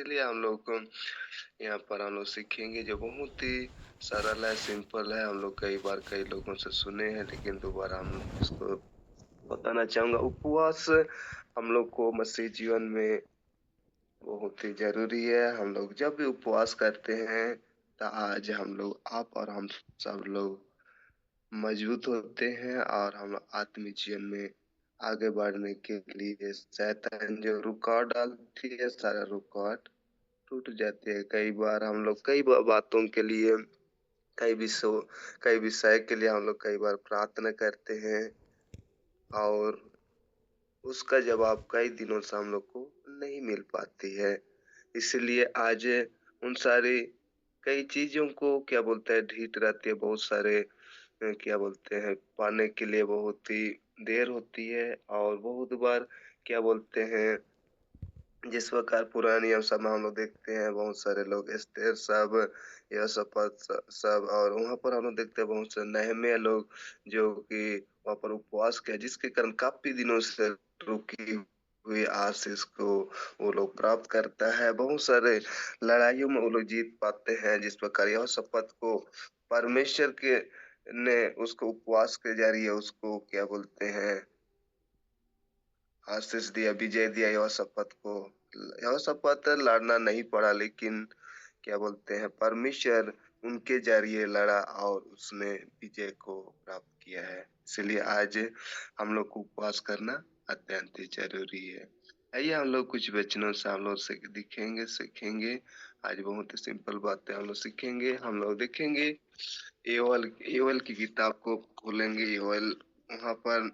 इसीलिए हम लोग को यहाँ पर हम लोग सीखेंगे जो बहुत ही सरल है, सिंपल है। हम लोग कई बार कई लोगों से सुने हैं, लेकिन दोबारा हम इसको बताना चाहूँगा। उपवास हम लोग को मसीह जीवन में बहुत ही ज़रूरी है। हम लोग जब भी उपवास करते हैं, तो आज हम लोग आप और हम सब लोग मजबूत होते हैं और हम आत्मिक जीवन में आगे बढ़ने के लिए शैतान जो रुकावट डालती है, सारा रुकावट टूट जाती है। कई बार हम लोग कई बातों के लिए, कई विषयों कई विषय के लिए हम लोग कई बार प्रार्थना करते हैं और उसका जवाब कई दिनों से हम लोग को नहीं मिल पाती है। इसलिए आज उन सारी कई चीज़ों को क्या बोलते हैं ढीठ रहती है, बहुत सारे क्या बोलते हैं पाने के लिए बहुत ही देर होती है और बहुत बार क्या बोलते हैं जिस प्रकार पुरानी समय हम लोग देखते हैं बहुत सारे लोग एस्तेर सब, यहोशापात सब और वहाँ पर हम लोग देखते हैं बहुत से नहम्याह लोग जो कि वहाँ पर उपवास किया जिसके कारण काफ़ी दिनों से रुकी हुई आशीष को वो लोग प्राप्त करता है। बहुत सारे लड़ाइयों में वो लोग जीत पाते हैं जिस प्रकार यहोशापात को परमेश्वर के ने उसको उपवास के ज़रिए उसको क्या बोलते हैं आशीष दिया, विजय दिया यहोशापात को। यहोशापात लड़ना नहीं पड़ा लेकिन क्या बोलते हैं परमेश्वर उनके ज़रिए लड़ा और उसने विजय को प्राप्त किया है। इसलिए आज हम लोग को उपवास करना अत्यंत ही ज़रूरी है। आइए हम लोग कुछ वचनों से हम लोग सीखेंगे। आज बहुत ही सिंपल बातें हम लोग सीखेंगे। हम लोग देखेंगे योएल योएल की किताब को खोलेंगे। योएल वहाँ पर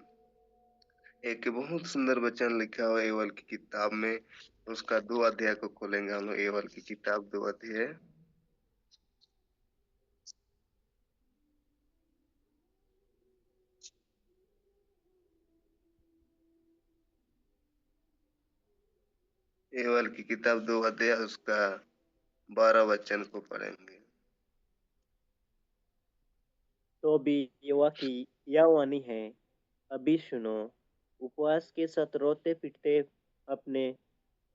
एक बहुत सुंदर वचन लिखा हुआ है योएल की किताब में। उसका 2 अध्याय को खोलेंगे हम लोग। योएल की किताब 2 अध्याय। योएल की किताब 2 अध्याय उसका 12 वचन को पढ़ेंगे। तो भी युवा की यह वाणी है, अभी सुनो, उपवास के साथ रोते पीटते अपने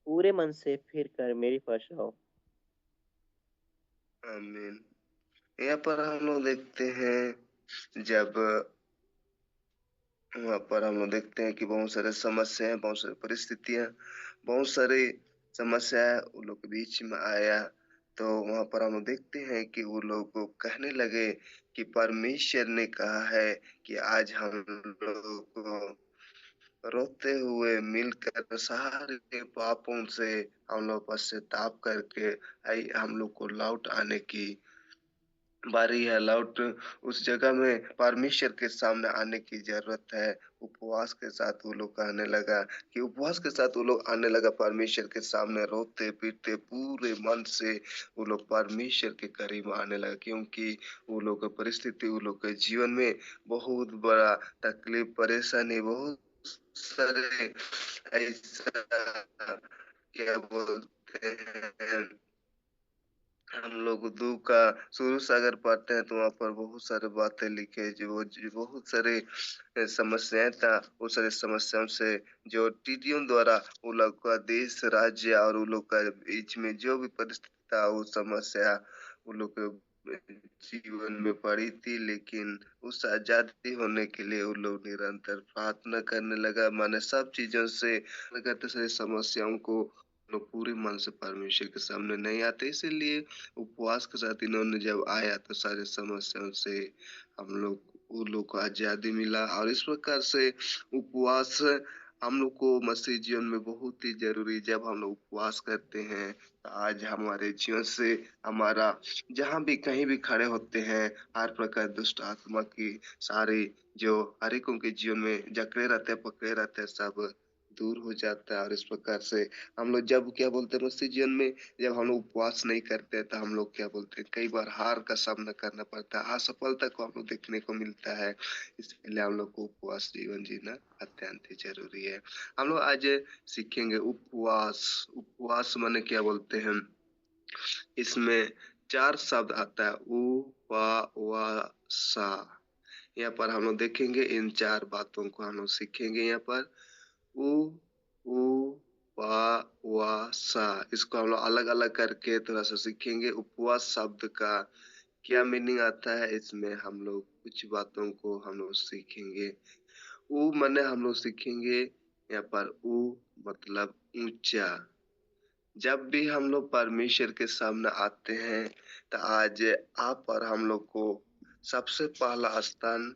पूरे मन से फिर कर मेरी पास आओ। आमीन। यहाँ पर हम लोग देखते हैं जब वहाँ पर हम लोग देखते हैं कि बहुत सारे समस्याएं, बहुत सारी परिस्थितियां, बहुत सारी समस्याएं उन लोग के बीच में आया। तो वहाँ पर हम लोग देखते हैं कि वो लोग कहने लगे कि परमेश्वर ने कहा है कि आज हम लोग रोते हुए मिलकर सारे पापों से हम लोग पश्चाताप करके हम लोग को लौट आने की बारी है। लौट उस जगह में परमेश्वर के सामने आने की ज़रूरत है। उपवास के साथ वो लोग कहने लगा कि उपवास के साथ वो लोग आने लगा परमेश्वर के सामने रोते-पीटते पूरे मन से वो लोग परमेश्वर के करीब आने लगा क्योंकि वो लोग का परिस्थिति, वो लोग के जीवन में बहुत बड़ा तकलीफ, परेशानी, बहुत सारे ऐसा क्या बोलते हैं हम लोग उर्दू का शुरू से अगर पढ़ते हैं तो वहाँ पर बहुत सारे बातें लिखे जो बहुत सारे समस्याएं था। वो सारी समस्याओं से जो टीडियों द्वारा वो लोग का देश राज्य और वो लोग का बीच में जो भी परिस्थिति था वो समस्या वो लोग के जीवन में पड़ी थी। लेकिन उस आजादी होने के लिए वो लोग निरंतर प्रार्थना करने लगा। माने सब चीजों से करते सारी समस्याओं को लोग पूरे मन से परमेश्वर के सामने नहीं आते। इसीलिए उपवास के साथ इन्होंने जब आया तो सारी समस्याओं से हम लोग उन लोग को आज़ादी मिला और इस प्रकार से उपवास हम लोग को मसीह जीवन में बहुत ही ज़रूरी। जब हम लोग उपवास करते हैं, तो आज हमारे जीवन से हमारा जहाँ भी कहीं भी खड़े होते हैं, हर प्रकार दुष्ट आत्मा की सारी जो हर एक उनके जीवन में जकड़े रहते हैं, पकड़े रहते हैं, सब दूर हो जाता है और इस प्रकार से हम लोग जब क्या बोलते हैं मसीह जीवन में जब हम लोग उपवास नहीं करते तो हम लोग क्या बोलते हैं कई बार हार का सामना करना पड़ता है, असफलता को हम लोग देखने को मिलता है। इसलिए हम लोग को उपवास जीवन जीना अत्यंत ही ज़रूरी है। हम लोग आज सीखेंगे उपवास। उपवास माने क्या बोलते हैं, इसमें 4 शब्द आता है उ-वा-वा-सा। यहाँ पर हम लोग देखेंगे इन 4 बातों को हम लोग सीखेंगे यहाँ पर। उ, उ, वा, उपवासा, इसको हम लोग अलग-अलग करके थोड़ा-सा सीखेंगे। उपवास शब्द का क्या मीनिंग आता है, इसमें हम लोग कुछ बातों को हम लोग सीखेंगे। ऊ माने हम लोग सीखेंगे यहाँ पर ऊ मतलब ऊँचा। जब भी हम लोग परमेश्वर के सामने आते हैं, तो आज आप और हम लोग को सबसे पहला स्थान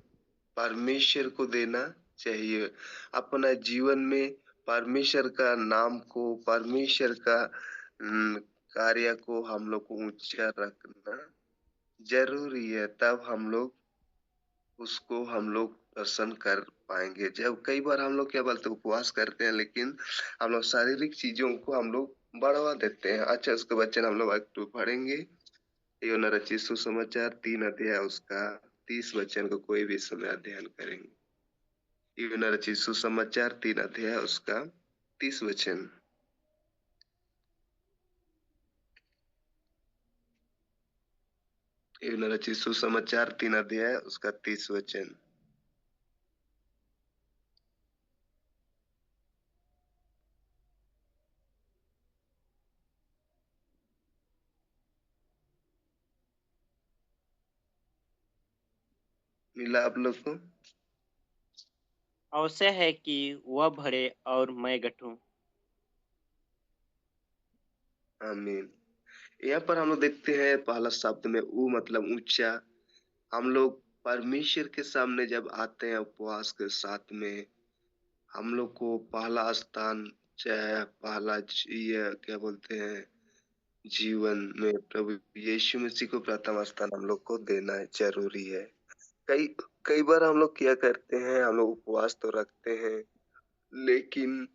परमेश्वर को देना चाहिए। अपना जीवन में परमेश्वर का नाम को, परमेश्वर का कार्य को हम लोग को ऊँचा रखना ज़रूरी है, तब हम लोग उसको हम लोग दर्शन कर पाएँगे। जब कई बार हम लोग क्या बोलते हैं उपवास करते हैं, लेकिन हम लोग शारीरिक चीज़ों को हम लोग बढ़ावा देते हैं। अच्छा, उसके वचन हम लोग एक तो पढ़ेंगे, योना रचित सुसमाचार 3 अध्याय उसका 30 वचन को कोई भी समय अध्ययन करेंगे। योना रचित सुसमाचार 3 अध्याय उसका 30 वचन। योना रचित सुसमाचार 3 अध्याय उसका 30 वचन। मिला आप लोग को? आवश्यक है कि वह बढ़े और मैं घटूं। आमीन। यहाँ पर हम लोग देखते हैं पहला शब्द में ऊ मतलब ऊंचा। हम लोग परमेश्वर के सामने जब आते हैं उपवास के साथ में, हम लोग को पहला स्थान चाहे पहला ये क्या बोलते हैं जीवन में प्रभु यीशु मसीह को प्रथम स्थान हम लोग को देना जरूरी है। कई कई बार हम लोग क्या करते हैं, हम लोग उपवास तो रखते हैं, लेकिन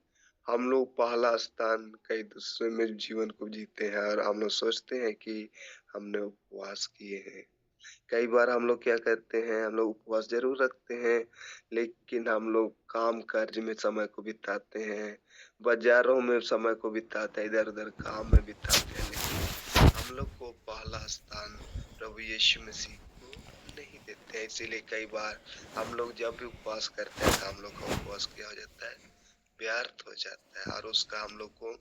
हम लोग पहला स्थान कई दूसरे में जीवन को जीते हैं और हम लोग सोचते हैं कि हमने उपवास किए हैं। कई बार हम लोग क्या करते हैं, हम लोग उपवास ज़रूर रखते हैं, लेकिन हम लोग काम-काज में समय को बिताते हैं, बाज़ारों में समय को बिताते हैं, इधर-उधर काम में बिताते हैं, लेकिन हम लोग को पहला स्थान प्रभु यीशु मसीह को नहीं देते हैं। इसीलिए कई बार हम लोग जब भी उपवास करते हैं, तो हम लोग का उपवास क्या हो जाता है, व्यर्थ हो जाता है और उसका हम लोग को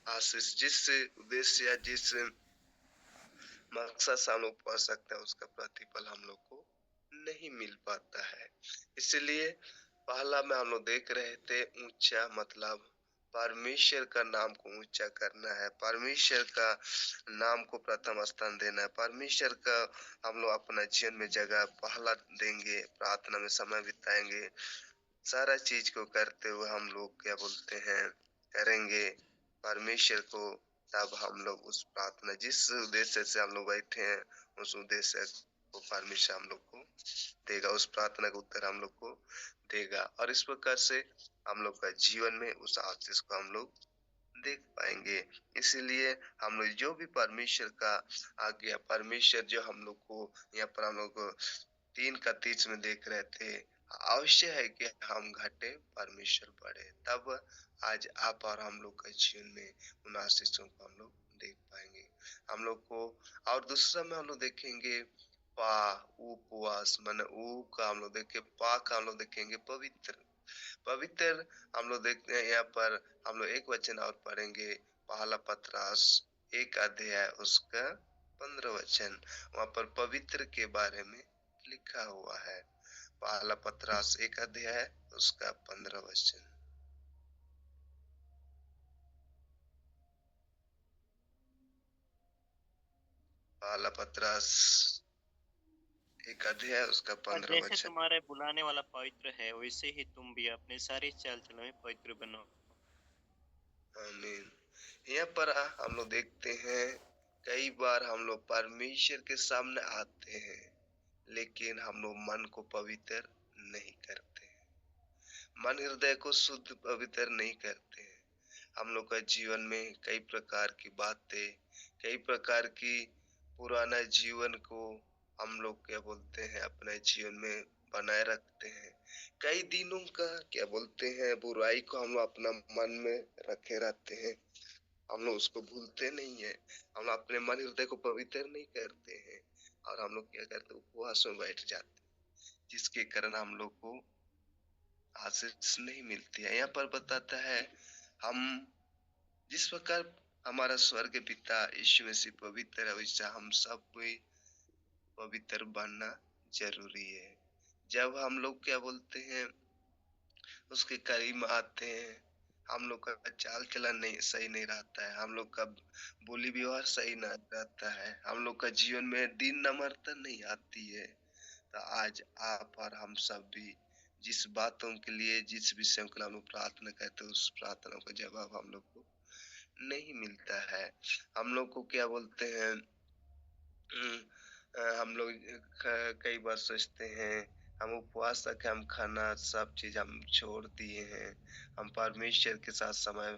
आशीष जिस उद्देश्य या जिस मकसद से हम लोग पढ़ सकते हैं, उसका प्रतिफल हम लोग को नहीं मिल पाता है। इसलिए पहला में हम लोग देख रहे थे ऊंचा मतलब परमेश्वर का नाम को ऊंचा करना है, परमेश्वर का नाम को प्रथम स्थान देना है, परमेश्वर का हम लोग अपना जीवन में जगह पहला देंगे, प्रार्थना में समय बिताएंगे, सारा चीज को करते हुए हम लोग क्या बोलते हैं करेंगे परमेश्वर को, तब हम लोग उस प्रार्थना जिस उद्देश्य से हम लोग बैठे हैं, उस उद्देश्य को परमेश्वर हम लोग को देगा, उस प्रार्थना का उत्तर हम लोग को देगा और इस प्रकार से हम लोग का जीवन में उस आशीष को हम लोग देख पाएंगे। इसीलिए हम लोग जो भी परमेश्वर का आज्ञा, परमेश्वर जो हम लोग को यहाँ पर हम लोग 3:30 में देख रहे थे, अवश्य है कि हम घटे परमेश्वर बढ़े, तब आज आप और हम लोग के जीवन में उन आशीषों को हम लोग देख पाएंगे। हम लोग को और दूसरा में हम लोग देखेंगे पा उपवास माने ऊ का हम लोग देखे, पा का हम लोग देखेंगे पवित्र। पवित्र हम लोग देखते हैं यहाँ पर हम लोग एक वचन और पढ़ेंगे, पहला पतरस 1 अध्याय उसका 15 वचन, वहाँ पर पवित्र के बारे में लिखा हुआ है। पहला पतरस 1 अध्याय उसका 15 वचन। पहला पतरस 1 अध्याय उसका और 15 जैसे वचन। तुम्हारे बुलाने वाला पवित्र है, वैसे ही तुम भी अपने सारे चाल चलन में पवित्र बनो। आमीन। यहाँ पर हम लोग देखते हैं कई बार हम लोग परमेश्वर के सामने आते हैं, लेकिन हम लोग मन को पवित्र नहीं करते हैं, मन हृदय को शुद्ध पवित्र नहीं करते हैं। हम लोग का जीवन में कई प्रकार की बातें, कई प्रकार की पुराना जीवन को हम लोग क्या बोलते हैं अपने जीवन में बनाए रखते हैं। कई दिनों का क्या बोलते हैं बुराई को हम लोग अपना मन में रखे रहते हैं, हम लोग उसको भूलते नहीं है, हम लोग अपने मन हृदय को पवित्र नहीं करते हैं और हम लोग क्या करते हैं उपवास में बैठ जाते हैं, जिसके कारण हम लोग को आशीष नहीं मिलती है। यहाँ पर बताता है हम जिस प्रकार हमारा स्वर्ग पिता यीशु मसीह पवित्र है, वैसा हम सब भी पवित्र बनना ज़रूरी है। जब हम लोग क्या बोलते हैं, उसके करीब आते हैं, हम लोग का चाल-चलन नहीं सही नहीं रहता है, हम लोग का बोली-व्यवहार सही नहीं रहता है, हम लोग का जीवन में दिन नम्रता नहीं आती है। तो आज आप और हम सब भी जिस बातों के लिए, जिस विषयों के लिए हम लोग प्रार्थना करते हैं, उस प्रार्थना का जवाब हम लोग को नहीं मिलता है। हम लोग को क्या बोलते हैं, हुँ। हम लोग कई बार सोचते हैं, हम उपवास रखे, हम खाना सब चीज़ हम छोड़ दिए हैं। हम परमेश्वर के साथ समय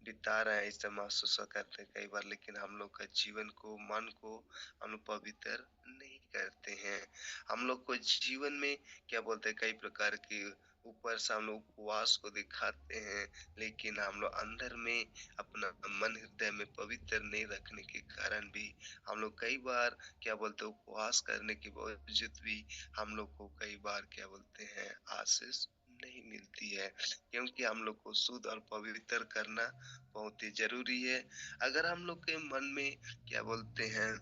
बिता रहे हैं, ऐसा महसूस करते हैं कई बार, लेकिन हम लोग का जीवन को, मन को हम लोग पवित्र नहीं करते हैं। हम लोग को जीवन में क्या बोलते हैं, कई प्रकार की ऊपर से हम लोग उपवास को दिखाते हैं, लेकिन हम लोग अंदर में अपना मन, हृदय में पवित्र नहीं रखने के कारण भी हम लोग कई बार क्या बोलते हैं, उपवास करने के बावजूद भी हम लोग को कई बार क्या बोलते हैं, आशीष नहीं मिलती है, क्योंकि हम लोग को शुद्ध और पवित्र करना बहुत ही ज़रूरी है। अगर हम लोग के मन में क्या बोलते हैं,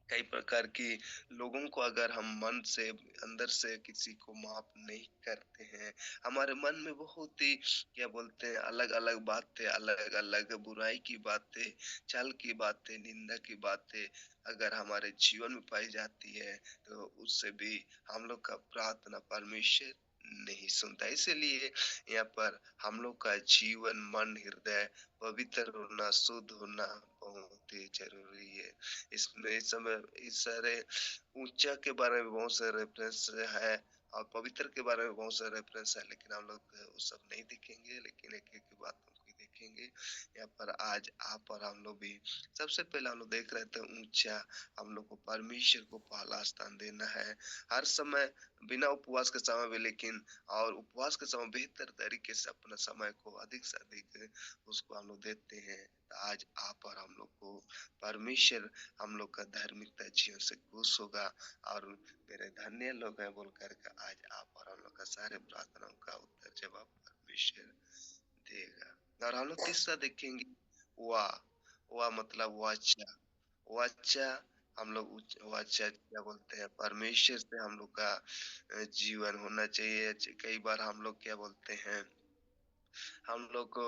कई प्रकार की लोगों को अगर हम मन से, अंदर से किसी को माफ़ नहीं करते हैं, हमारे मन में बहुत ही क्या बोलते हैं, अलग-अलग बातें, अलग-अलग बुराई की बातें, छल की बातें, निंदा की बातें अगर हमारे जीवन में पाई जाती है, तो उससे भी हम लोग का प्रार्थना परमेश्वर नहीं सुनता। इसीलिए यहाँ पर हम लोग का जीवन, मन, हृदय पवित्र होना, शुद्ध होना बहुत ही ज़रूरी है। इसमें इस समय इस सारे ऊंचा के बारे में बहुत सारे रेफरेंस है, और पवित्र के बारे में बहुत सारे रेफरेंस है, लेकिन हम लोग वो सब नहीं देखेंगे, लेकिन एक एक बातों को ही देखेंगे। यहाँ पर आज आप और हम लोग भी सबसे पहले हम लोग देख रहे थे ऊंचा, हम लोग को परमेश्वर को पहला स्थान देना है हर समय, बिना उपवास के समय भी, लेकिन और उपवास के समय बेहतर तरीके से अपना समय को अधिक से अधिक उसको हम लोग देते हैं। तो आज आप और हम लोग को परमेश्वर हम लोग का धार्मिकता जीवन से खुश होगा, और मेरे धन्य लोग हैं बोल कर के आज आप और हम लोग का सारे प्रार्थनाओं का उत्तर जवाब परमेश्वर देगा। और हम लोग तीसरा देखेंगे, वाह। वाह मतलब वाचा। वाचा हम लोग वाचा क्या बोलते हैं, परमेश्वर से हम लोग का जीवन होना चाहिए। कई बार हम लोग क्या बोलते हैं, हम लोग को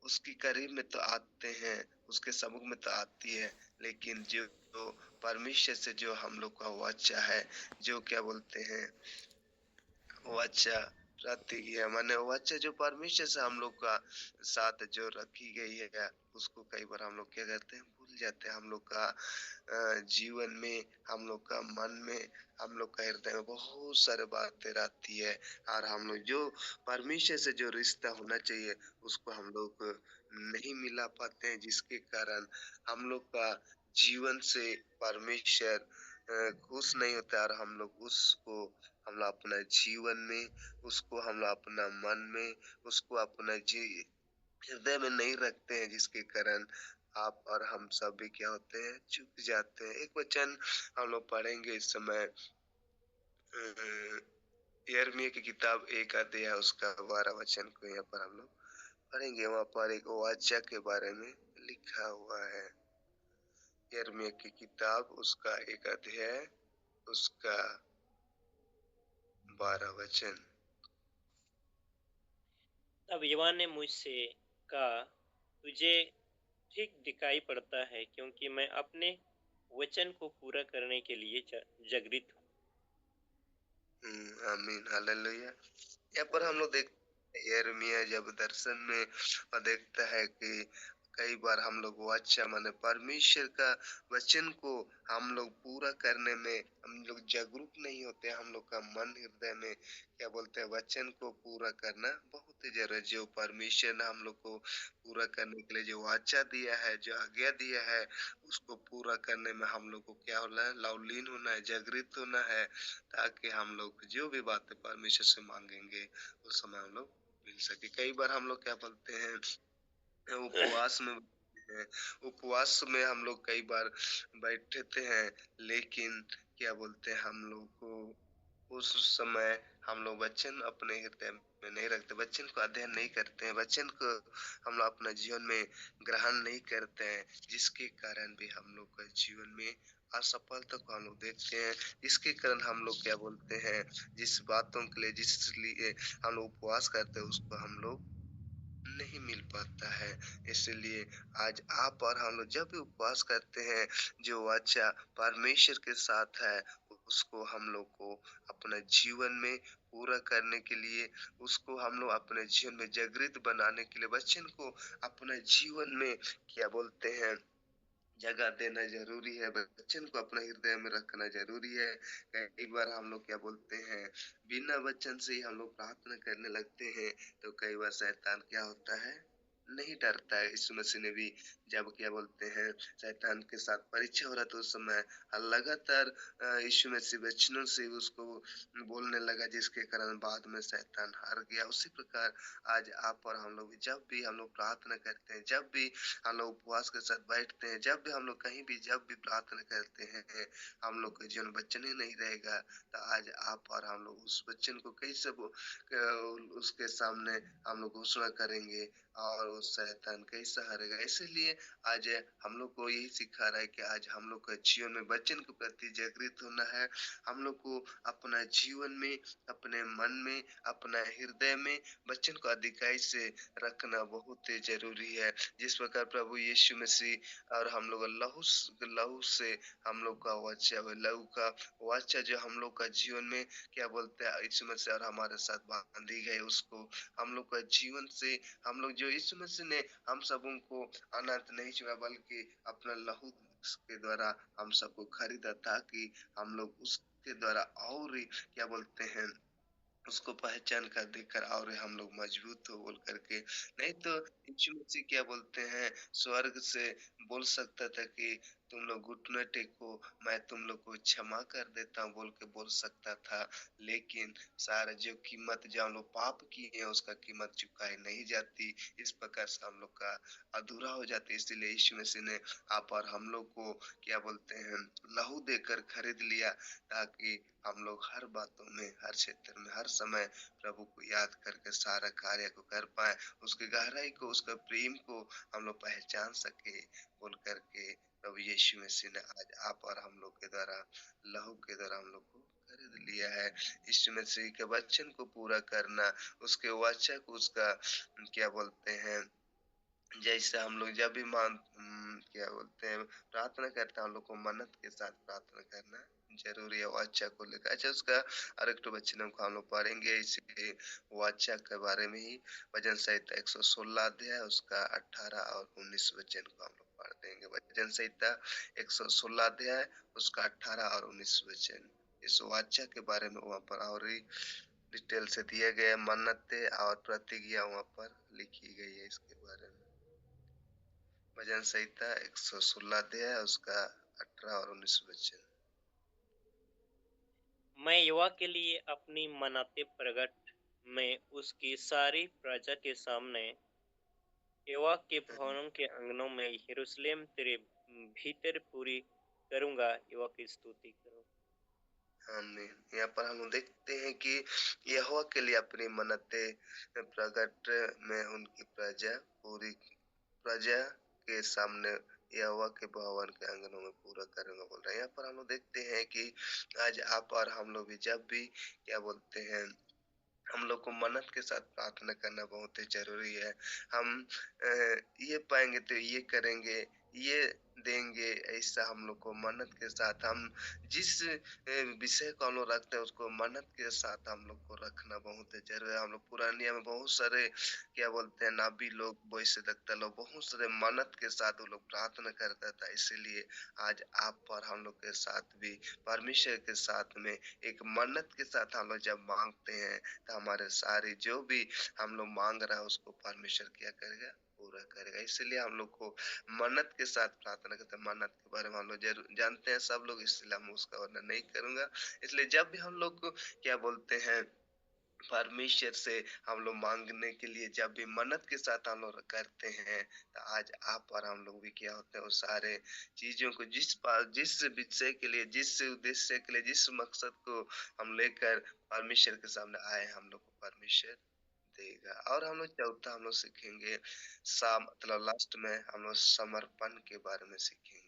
उसके करीब में तो आते हैं, उसके सम्मुख में तो आती है, लेकिन जो जो परमेश्वर से जो हम लोग का वाचा है, जो क्या बोलते हैं, वाचा प्रतिज्ञा, माने वाचा जो परमेश्वर से हम लोग का साथ जो रखी गई है, उसको कई बार हम लोग क्या करते हैं, भूल जाते हैं। हम लोग का जीवन में, हम लोग का मन में, हम लोग का हृदय में बहुत सारे बातें रहती है, और हम लोग जो परमेश्वर से जो रिश्ता होना चाहिए, उसको हम लोग नहीं मिला पाते हैं, जिसके कारण हम लोग का जीवन से परमेश्वर खुश नहीं होता, और हम लोग उसको, हम लोग अपना जीवन में, उसको हम लोग अपना मन में, उसको अपना हृदय में नहीं रखते हैं, जिसके कारण आप और हम सब भी क्या होते हैं, चूक जाते हैं। एक वचन हम लोग पढ़ेंगे इस समय, यिर्मयाह की किताब 1 अध्याय उसका 12 वचन को यहाँ पर हम लोग पढ़ेंगे। वहाँ पर एक वाचा के बारे में लिखा हुआ है। यिर्मयाह की किताब उसका 1 अध्याय उसका 12 वचन। तब यहोवा ने मुझसे कहा, तुझे ठीक दिखाई पड़ता है, क्योंकि मैं अपने वचन को पूरा करने के लिए जागृत हूँ। आमीन, हालेलुया। यहाँ पर हम लोग देखते हैं, यिर्मयाह जब दर्शन में देखता है कि कई बार हम लोग वाचा माने परमेश्वर का वचन को हम लोग पूरा करने में हम लोग जागरूक नहीं होते, हम लोग का मन, हृदय में क्या बोलते हैं, वचन को पूरा करना बहुत ही जरूरी है। जो परमेश्वर ने हम लोग को पूरा करने के लिए जो वाचा दिया है, जो आज्ञा दिया है, उसको पूरा करने में हम लोग को क्या होना है, लवलीन होना है, जागृत होना है, ताकि हम लोग जो भी बातें परमेश्वर से मांगेंगे उस समय हम लोग मिल सके। कई बार हम लोग क्या बोलते हैं, उपवास में हैं, उपवास में हम लोग कई बार बैठते हैं, लेकिन क्या बोलते हैं, हम लोग को उस समय हम लोग वचन अपने हृदय में नहीं रखते, वचन को अध्ययन नहीं करते हैं, वचन को हम लोग अपना जीवन में ग्रहण नहीं करते हैं, जिसके कारण भी हम लोग का जीवन में असफलता को हम लोग देखते हैं। इसके कारण हम लोग क्या बोलते हैं, जिस बातों के लिए जिस लिए हम लोग उपवास करते हैं उसको हम लोग नहीं मिल पाता है। इसलिए आज आप और हम लोग जब भी उपवास करते हैं, जो वाचा परमेश्वर के साथ है, उसको हम लोग को अपने जीवन में पूरा करने के लिए, उसको हम लोग अपने जीवन में जागृत बनाने के लिए, वचन को अपने जीवन में क्या बोलते हैं, जगह देना ज़रूरी है, वचन को अपने हृदय में रखना ज़रूरी है। कई बार हम लोग क्या बोलते हैं, बिना वचन से ही हम लोग प्रार्थना करने लगते हैं, तो कई बार शैतान क्या होता है, नहीं डरता है। यीशु मसीह ने भी जब क्या बोलते हैं, शैतान के साथ परीक्षा हो रहा था उस समय लगातार यीशु मसीह वचनों से उसको बोलने लगा, जिसके कारण बाद में शैतान हार गया। उसी प्रकार आज आप और हम लोग भी जब भी हम लोग प्रार्थना करते हैं, जब भी हम लोग उपवास के साथ बैठते हैं, जब भी हम लोग कहीं भी जब भी प्रार्थना करते हैं, हम लोग का जीवन वचन ही नहीं रहेगा, तो आज आप और हम लोग उस वचन को कैसे उसके सामने हम लोग घोषणा करेंगे और उस शैतान कैसा हारेगा। इसीलिए आज हम लोग को यही सिखा रहा है कि आज हम लोग का जीवन में वचन के प्रति जागृत होना है। हम लोग को अपना जीवन में, अपने मन में, अपना हृदय में वचन को अधिकाई से रखना बहुत ही ज़रूरी है। जिस प्रकार प्रभु यीशु मसीह और हम लोग लहू से हम लोग का वाचा लहू का वाचा जो हम लोग का जीवन में क्या बोलते हैं, यीशु मसीह और हमारे साथ बांधी गई, उसको हम लोग का जीवन से हम लोग जो यीशु मसीह ने हम सबों को अनंत नहीं चुना, बल्कि अपना लहू के द्वारा हम सबको खरीदा, ताकि हम लोग उसके द्वारा और ही क्या बोलते हैं, उसको पहचान कर देखकर और हम लोग मजबूत हो बोल करके। नहीं तो यीशु मसीह क्या बोलते हैं, स्वर्ग से बोल सकता था कि तुम लोग घुटने टेको, मैं तुम लोग को क्षमा कर देता हूँ बोल के बोल सकता था। लेकिन सारा जो कीमत जो हम लोग पाप किए हैं उसका कीमत चुकाई नहीं जाती। इस प्रकार से हम लोग का अधूरा हो जाता है। इसीलिए यीशु मसीह ने आप और हम लोग को क्या बोलते हैं, लहू देकर खरीद लिया, ताकि हम लोग हर बातों में, हर क्षेत्र में, हर समय प्रभु को याद करके सारा कार्य को कर पाए, उसकी गहराई को, उसका प्रेम को हम लोग पहचान सके बोल करके प्रभु यीशु मसीह ने आज आप और हम लोग के द्वारा, लहू के द्वारा हम लोग को खरीद लिया है। यीशु मसीह के वचन को पूरा करना, उसके वाचा को, उसका क्या बोलते हैं, जैसे हम लोग जब भी क्या बोलते हैं, प्रार्थना करते हैं, हम लोग को मन्नत के साथ प्रार्थना करना ज़रूरी है वाचा को लेकर। अच्छा, उसका और एक ठो वचन को हम लोग पढ़ेंगे इसी वाचा के बारे में ही। भजन संहिता 116 अध्याय उसका 18 और 19 वचन को हम लोग पढ़ देंगे। भजन संहिता 116 अध्याय उसका 18 और 19 वचन। इस वाचा के बारे में वहाँ पर और ही डिटेल से दिया गया है, मन्नतें और प्रतिज्ञा वहाँ पर लिखी गई है इसके बारे में। भजन संहिता 116 अध्याय उसका 18 और 19 वचन। मैं युवा के लिए अपनी मनाते प्रगट में उसकी सारी प्रजा के सामने युवा के भवनों के अंगनों में यरूशलेम तेरे भीतर पूरी करूंगा, युवा की स्तुति करूं। आमीन। यहाँ पर हम देखते हैं कि यहोवा के लिए अपनी मन्नतें प्रगट में उनकी प्रजा के सामने यहोवा के भवन के आंगनों में पूरा करूंगा बोल रहे हैं। यहाँ पर हम लोग देखते हैं कि आज आप और हम लोग भी जब भी क्या बोलते हैं, हम लोग को मन्नत के साथ प्रार्थना करना बहुत ही ज़रूरी है। हम अ, ये पाएँगे तो ये करेंगे, ये देंगे, ऐसा हम लोग को मन्नत के साथ हम जिस विषय को हम लोग रखते हैं उसको मन्नत के साथ हम लोग को रखना बहुत ही ज़रूरी है। हम लोग पुरानिया में बहुत सारे क्या बोलते हैं, नाबी लोग, भविष्यद्वक्ता लोग बहुत सारे मन्नत के साथ वो लोग प्रार्थना करता था। इसीलिए आज आप और हम लोग के साथ भी परमेश्वर के साथ में एक मन्नत के साथ हम लोग जब माँगते हैं, तो हमारे सारे जो भी हम लोग मांग रहा है उसको परमेश्वर क्या करेगा, पूरा करेगा। इसलिए हम लोग को मन्नत के साथ प्रार्थना करते हैं। मन्नत के बारे में हम लोग जरूर जानते हैं सब लोग, इसलिए हम उसका वर्णन नहीं करूंगा। इसलिए जब भी हम लोग को क्या बोलते हैं, परमेश्वर से हम लोग मांगने के लिए जब भी मन्नत के साथ हम लोग करते हैं, तो आज आप और हम लोग भी क्या होते हैं, वो सारे चीजों को जिस विषय के लिए, जिस उद्देश्य के लिए, जिस मकसद को हम लेकर परमेश्वर के सामने आए, हम लोग को परमेश्वर देगा। और हम लोग चौथा हम लोग सीखेंगे मतलब लास्ट में हम लोग समर्पण के बारे में सीखेंगे।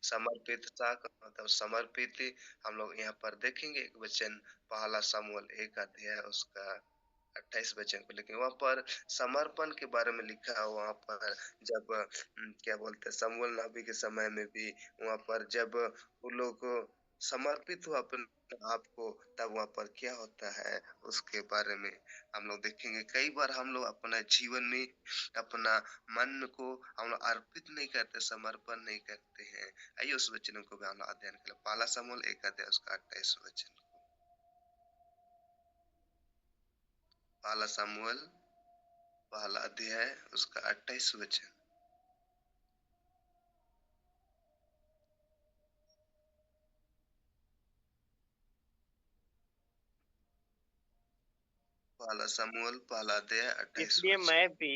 समर्पितता का मतलब समर्पित हम लोग यहाँ पर देखेंगे एक वचन पहला शमूएल 1 अध्याय उसका 28 वचन को, लेकिन वहाँ पर समर्पण के बारे में लिखा है। वहाँ पर जब क्या बोलते हैं शमूएल नबी के समय में भी वहाँ पर जब वो लोग समर्पित हुआ अपने आप को, तब वहाँ पर क्या होता है उसके बारे में हम लोग देखेंगे। कई बार हम लोग अपना जीवन में अपना मन को हम लोग अर्पित नहीं करते, समर्पण नहीं करते हैं। आइए उस वचन को भी हम लोग अध्ययन करें। पहला शमूएल 1 अध्याय उसका 28 वचन। पहला शमूएल पहला अध्याय उसका 28 वचन। पहला शमूएल पहला अध्याय 28 इसलिए वचन। मैं भी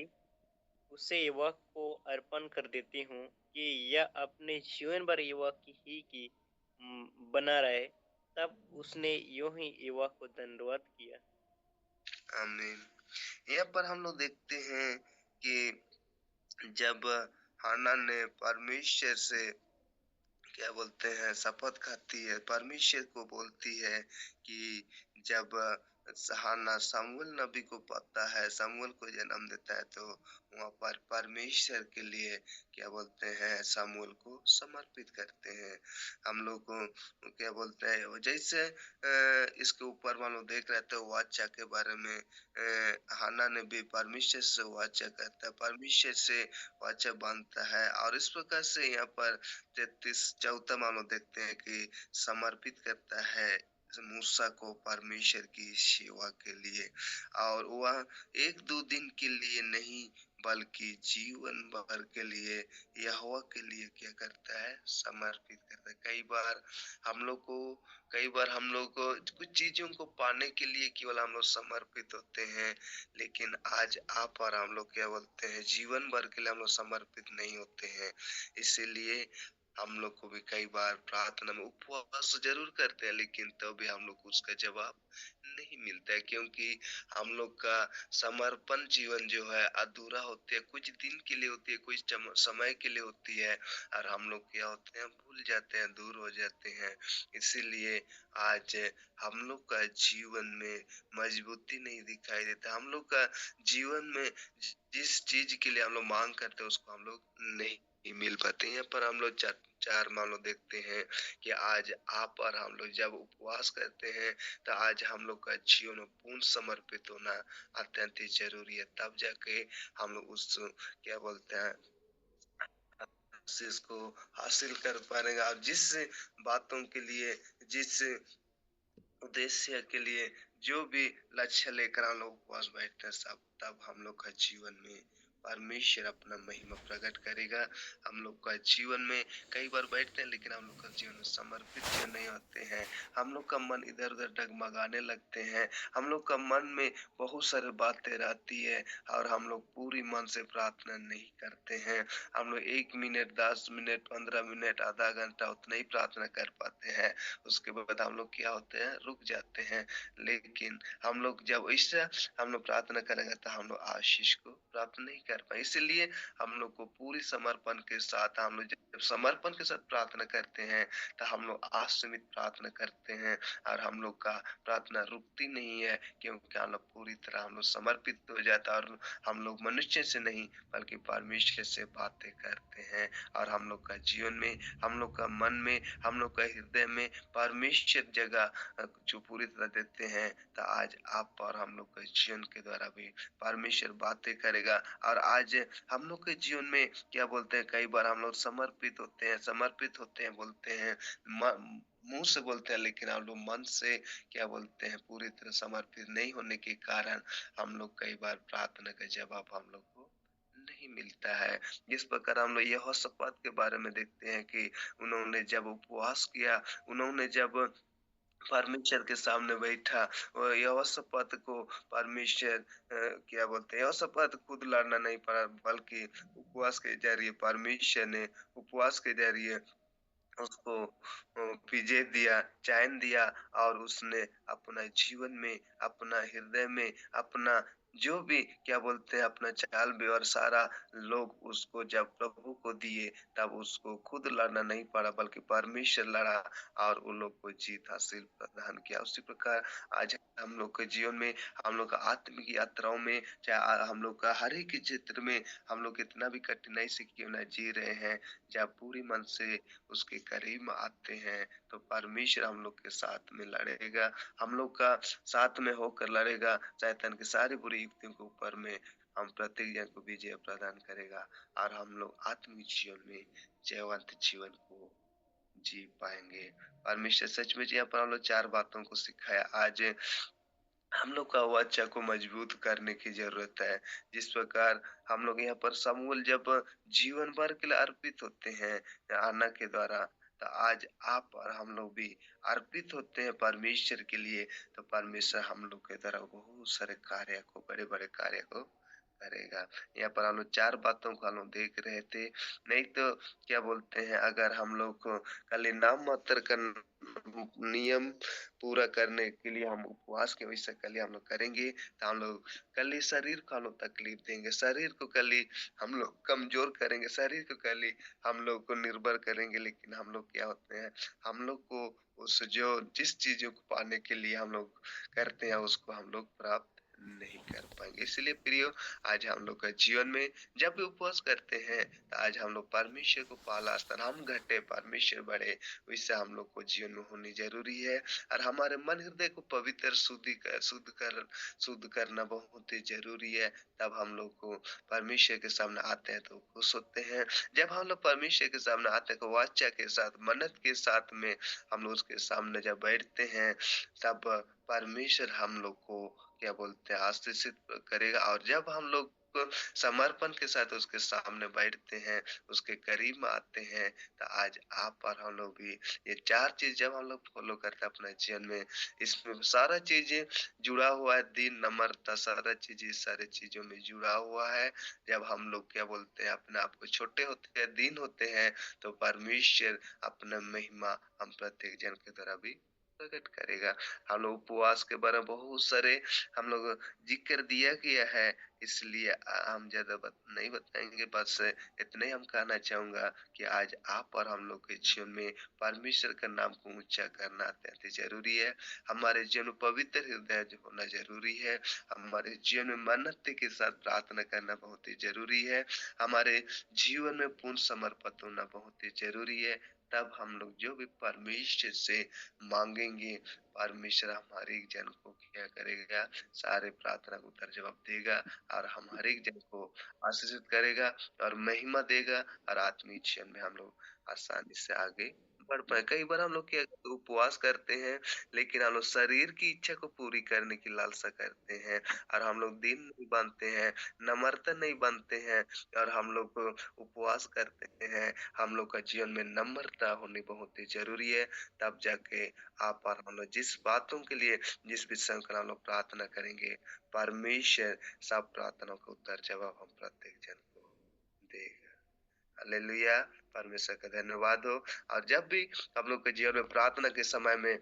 उसे युवक को अर्पण कर देती हूँ कि यह अपने जीवन भर युवक की बना रहे। तब उसने यूं ही युवक को दंडवत किया। आमीन। यहाँ पर हम लोग देखते हैं कि जब हाना ने परमेश्वर से क्या बोलते हैं शपथ खाती है, परमेश्वर को बोलती है कि जब हाना शमूएल नबी को पता है, शमूएल को जन्म देता है, तो वहाँ पर परमेश्वर के लिए क्या बोलते हैं शमूएल को समर्पित करते हैं। हम लोग को क्या बोलते हैं वो जैसे इसके ऊपर मान लो देख रहे थे वाचा के बारे में, हाना ने भी परमेश्वर से वाचा करता है, परमेश्वर से वाचा बांधता है, और इस प्रकार से यहाँ पर 33 चौथा मानो देखते हैं कि समर्पित करता है मूसा को परमेश्वर की सेवा के लिए। और वह एक दो दिन के लिए नहीं बल्कि जीवन भर के लिए यहोवा के लिए क्या करता है समर्पित करता है। कई बार हम लोग को कुछ चीजों को पाने के लिए केवल हम लोग समर्पित होते हैं, लेकिन आज आप और हम लोग क्या बोलते हैं जीवन भर के लिए हम लोग समर्पित नहीं होते हैं। इसीलिए हम लोग को भी कई बार प्रार्थना में उपवास जरूर करते हैं, लेकिन तो भी हम लोग को उसका जवाब नहीं मिलता है, क्योंकि हम लोग का समर्पण जीवन जो है अधूरा होती है, कुछ दिन के लिए होती है, कुछ समय के लिए होती है, और हम लोग क्या होते हैं भूल जाते हैं, दूर हो जाते हैं। इसीलिए आज हम लोग का जीवन में मजबूती नहीं दिखाई देता। हम लोग का जीवन में जिस चीज के लिए हम लोग मांग करते हैं उसको हम लोग नहीं मिल पाते। यहाँ पर हम लोग चार चार मान लो देखते हैं कि आज आप और हम लोग जब उपवास करते हैं, तो आज हम लोग का जीवन में पूर्ण समर्पित होना अत्यंत ही जरूरी है। तब जाके हम लोग उस क्या बोलते हैं को हासिल कर पाएंगे। और जिस बातों के लिए, जिस उद्देश्य के लिए, जो भी लक्ष्य लेकर हम लोग उपवास बैठते हैं, सब तब हम लोग का जीवन में परमेश्वर अपना महिमा प्रकट करेगा। हम लोग का जीवन में कई बार बैठते हैं, लेकिन हम लोग का जीवन में समर्पित क्यों नहीं होते हैं। हम लोग का मन इधर उधर डगमगाने लगते हैं, हम लोग का मन में बहुत सारी बातें रहती है, और हम लोग पूरी मन से प्रार्थना नहीं करते हैं। हम लोग 1 मिनट 10 मिनट 15 मिनट आधा घंटा उतना ही प्रार्थना कर पाते हैं, उसके बाद हम लोग क्या होते हैं रुक जाते हैं। लेकिन हम लोग जब ऐसा हम लोग प्रार्थना करेंगे तो हम लोग आशीष को प्राप्त नहीं कर पाए। इसलिए हम लोग को पूरी समर्पण के साथ, हम लोग जब समर्पण के साथ प्रार्थना करते हैं तो हम लोग आशीषित प्रार्थना करते हैं, और हम लोग का प्रार्थना रुकती नहीं है, क्योंकि हम लोग पूरी तरह हम लोग समर्पित हो जाता है, और हम लोग मनुष्य से नहीं बल्कि परमेश्वर से बातें करते हैं। और हम लोग का जीवन में, हम लोग का मन में, हम लोग का हृदय में परमेश्वर जगह जो पूरी तरह देते हैं, तो आज आप और हम लोग के जीवन के द्वारा भी परमेश्वर बातें करेगा। और आज हम लोग के जीवन में क्या बोलते हैं, कई बार हम लोग समर्पित होते हैं बोलते हैं, मुंह से बोलते हैं, लेकिन हम लोग मन से क्या बोलते हैं पूरी तरह समर्पित नहीं होने के कारण हम लोग कई बार प्रार्थना का जवाब हम लोग को नहीं मिलता है। जिस प्रकार हम लोग यहोशापात के बारे में देखते हैं कि उन्होंने जब उपवास किया, उन्होंने जब परमेश्वर के सामने बैठा, और यहोशापात को परमेश्वर क्या बोलते हैं, यहोशापात खुद लड़ना नहीं पड़ा, बल्कि उपवास के जरिए परमेश्वर ने उपवास के जरिए उसको विजय दिया, चैन दिया, और उसने अपना जीवन में, अपना हृदय में, अपना जो भी क्या बोलते हैं अपना चाल भी और सारा लोग उसको जब प्रभु को दिए तब उसको खुद लड़ना नहीं पड़ा बल्कि परमेश्वर लड़ा और उन लोग को जीत हासिल प्रदान किया। उसी प्रकार आज हम लोग के जीवन में, हम लोग का आत्मिक यात्राओं में, चाहे हम लोग का हर एक क्षेत्र में हम लोग कितना भी कठिनाई से क्यों ना जी रहे हैं, जब पूरी मन से उसके करीब आते हैं तो परमेश्वर हम लोग के साथ में लड़ेगा, हम लोग का साथ में होकर लड़ेगा, शैतान की सारी बुरी युक्तियों के ऊपर में हम प्रत्येक जन को विजय प्रदान करेगा और हम लोग आत्मिक जीवन में जयवंत जीवन को जी पाएंगे। परमेश्वर सच में यहाँ पर हम लोग 4 बातों को सिखाया। आज हम लोग का वाचा को मजबूत करने की जरूरत है। जिस प्रकार हम लोग यहाँ पर समूल जब जीवन भर के लिए अर्पित होते हैं आना के द्वारा, तो आज आप और हम लोग भी अर्पित होते हैं परमेश्वर के लिए, तो परमेश्वर हम लोग के द्वारा बहुत सारे कार्य को, बड़े बड़े कार्य को करेगा। यहाँ पर हम लोग 4 बातों को हम लोग देख रहे थे। नहीं तो क्या बोलते हैं, अगर हम लोग को खाली नाम मात्र का नियम पूरा करने के लिए हम उपवास के वजह से कल हम लोग करेंगे, तो हम लोग कल शरीर को हम लोग तकलीफ देंगे, शरीर को कल हम लोग कमजोर करेंगे, शरीर को कल हम लोग को निर्भर करेंगे। लेकिन हम लोग क्या होते हैं, हम लोग को उस जो जिस चीजों को पाने के लिए हम लोग करते हैं उसको हम लोग प्राप्त नहीं कर पाएंगे। इसलिए प्रियो, आज हम लोग का जीवन में जब भी उपवास करते हैं तो आज हम लोग परमेश्वर को पहला स्थान, हम घटे परमेश्वर बढ़े, वैसे हम लोग को जीवन में होनी जरूरी है। और हमारे मन हृदय को पवित्र शुद्ध करना बहुत ही जरूरी है। तब हम लोग को परमेश्वर के सामने आते हैं तो खुश होते हैं। जब हम लोग परमेश्वर के सामने आते हैं तो वाचा के साथ, मन्नत के साथ में हम लोग उसके सामने जब बैठते हैं, तब परमेश्वर हम लोग को क्या बोलते हैं आशीषित करेगा। और जब हम लोग समर्पण के साथ उसके सामने बैठते हैं, उसके करीब में आते हैं, तो आज आप और हम लोग भी ये 4 चीज जब हम लोग फॉलो करते हैं अपने जीवन में, इसमें सारा चीजें जुड़ा हुआ है, दिन नम्रता, सारा चीज इस सारे चीजों में जुड़ा हुआ है। जब हम लोग क्या बोलते हैं अपने आप को छोटे होते हैं, दीन होते हैं, तो परमेश्वर अपना महिमा हम प्रत्येक जन के द्वारा भी प्रकट करेगा। हम लोग उपवास के बारे में बहुत सारे हम लोग जिक्र दिया गया है, इसलिए हम ज्यादा नहीं बताएंगे, बस इतना ही हम कहना चाहूंगा कि आज आप और हम लोग के जीवन में परमेश्वर का नाम को ऊंचा करना अत्यंत जरूरी है। हमारे जीवन में पवित्र हृदय होना जरूरी है। हमारे जीवन में मन्नत के साथ प्रार्थना करना बहुत ही जरूरी है। हमारे जीवन में पूर्ण समर्पित होना बहुत ही जरूरी है। तब हम लोग जो भी परमेश्वर से मांगेंगे, परमेश्वर हमारे एक जन को क्या करेगा, सारे प्रार्थना को उत्तर जवाब देगा और हम हर एक जन को आशीषित करेगा और महिमा देगा और आत्मीय जीवन में हम लोग आसानी से आगे बढ़ पाए। कई बार हम लोग क्या उपवास करते हैं, लेकिन हम लोग शरीर की इच्छा को पूरी करने की लालसा करते हैं और हम लोग दिन नहीं बांधते हैं, नम्रता नहीं बांधते हैं और हम लोग उपवास करते हैं। हम लोग का जीवन में नम्रता होनी बहुत ही जरूरी है। तब जाके आप और हम लोग जिस बातों के लिए, जिस विषय का हम लोग प्रार्थना करेंगे, परमेश्वर सब प्रार्थनाओं का उत्तर जवाब हम प्रत्येक जन को देगा। हालेलुया। परमेश्वर का धन्यवाद हो। और जब भी हम लोग के जीवन में प्रार्थना के समय में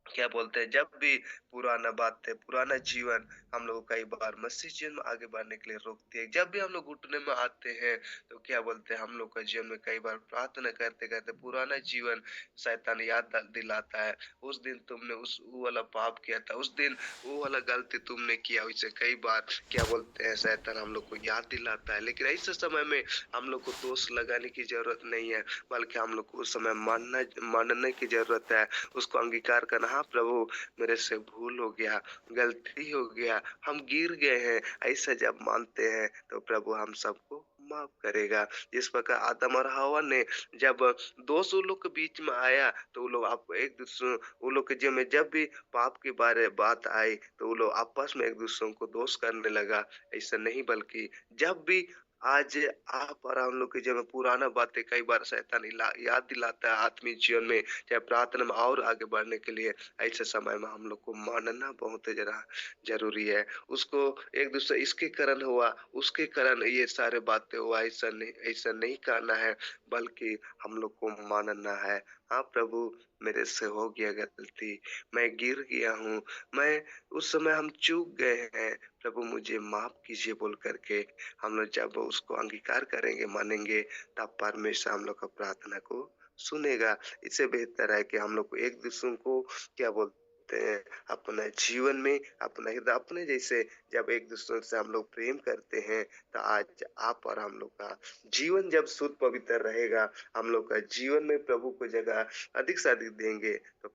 क्या बोलते हैं, जब भी पुराना बात है, पुराना जीवन हम लोग को कई बार मसीह जीवन में आगे बढ़ने के लिए रोकती है। जब भी हम लोग घुटने में आते हैं, तो क्या बोलते हैं, हम लोग का जीवन में कई बार प्रार्थना करते करते पुराना जीवन शैतान याद दिलाता है, उस दिन तुमने वो वाला पाप किया था, उस दिन वो वाला गलती तुमने किया। वैसे कई बार क्या बोलते हैं, शैतान हम लोग को याद दिलाता है। लेकिन ऐसे समय में हम लोग को दोष लगाने की जरूरत नहीं है, बल्कि हम लोग को उस समय मानने की जरूरत है, उसको अंगीकार करना, हाँ प्रभु मेरे से भूल हो गया, गलती हो गया, हम गिर गए हैं। ऐसा जब मानते हैं तो प्रभु हम सबको माफ करेगा। जिस प्रकार आदम और हवा ने जब दोष उन लोग के बीच में आया, तो वो लोग आप एक दूसरे, वो लोग के जीवन में जब भी पाप के बारे बात आई, तो वो लोग आपस में एक दूसरे को दोष करने लगा। ऐसा नहीं, बल्कि जब भी आज आप और हम लोग के जीवन में पुराना बातें कई बार शैतान याद दिलाता है आत्मिक जीवन में, चाहे प्रार्थना में और आगे बढ़ने के लिए, ऐसे समय में हम लोग को मानना बहुत जरा जरूरी है। उसको एक दूसरे इसके कारण हुआ, उसके कारण ये सारे बातें हुआ, ऐसा नहीं कहना है, बल्कि हम लोग को मानना है। हाँ प्रभु, मेरे से हो गया गलती, मैं गिर गया हूँ, मैं उस समय हम चूक गए हैं, प्रभु मुझे माफ़ कीजिए बोल कर के हम लोग जब उसको अंगीकार करेंगे, मानेंगे, तब परमेश्वर हम लोग का प्रार्थना को सुनेगा। इससे बेहतर है कि हम लोग को एक-दूसरों को क्या बोलते हैं, अपना जीवन में अपना हृदय अपने जैसे जब एक-दूसरे से हम लोग प्रेम करते हैं, तो आज आप और हम लोग का जीवन जब शुद्ध पवित्र रहेगा, हम लोग का जीवन में प्रभु को जगह अधिक से अधिक देंगे, तो